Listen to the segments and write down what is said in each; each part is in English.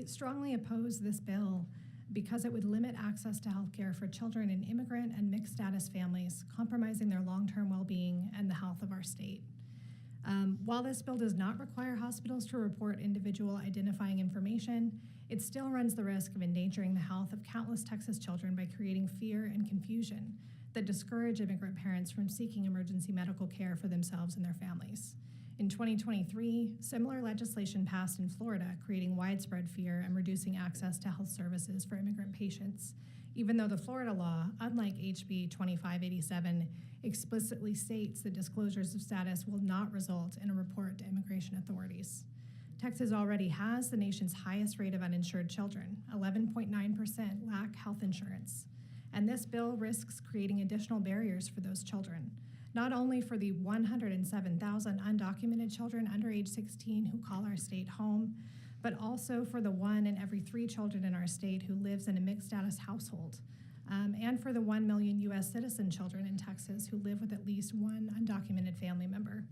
We strongly oppose this bill because it would limit access to health care for children in immigrant and mixed status families, compromising their long-term well-being and the health of our state. While this bill does not require hospitals to report individual identifying information, it still runs the risk of endangering the health of countless Texas children by creating fear and confusion that discourage immigrant parents from seeking emergency medical care for themselves and their families. In 2023, similar legislation passed in Florida, creating widespread fear and reducing access to health services for immigrant patients, even though the Florida law, unlike HB 2587, explicitly states that disclosures of status will not result in a report to immigration authorities. Texas already has the nation's highest rate of uninsured children. 11.9% lack health insurance. And this bill risks creating additional barriers for those children, not only for the 107,000 undocumented children under age 16 who call our state home, but also for the 1 in every 3 children in our state who lives in a mixed status household, and for the 1 million U.S. citizen children in Texas who live with at least one undocumented family member.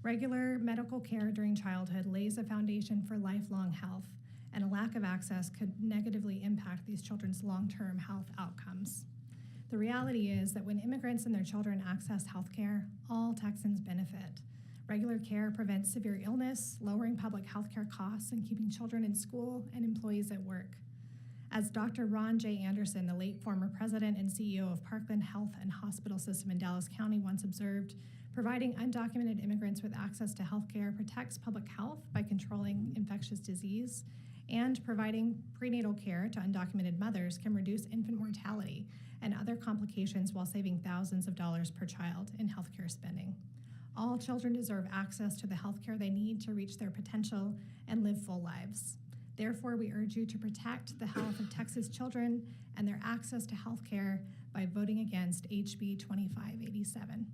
Regular medical care during childhood lays a foundation for lifelong health, and a lack of access could negatively impact these children's long-term health outcomes. The reality is that when immigrants and their children access health care, all Texans benefit. Regular care prevents severe illness, lowering public health care costs, and keeping children in school and employees at work. As Dr. Ron J. Anderson, the late former president and CEO of Parkland Health and Hospital System in Dallas County, once observed, providing undocumented immigrants with access to health care protects public health by controlling infectious disease, and providing prenatal care to undocumented mothers can reduce infant mortality and other complications while saving thousands of dollars per child in healthcare spending. All children deserve access to the healthcare they need to reach their potential and live full lives. Therefore, we urge you to protect the health of Texas children and their access to healthcare by voting against HB 2587.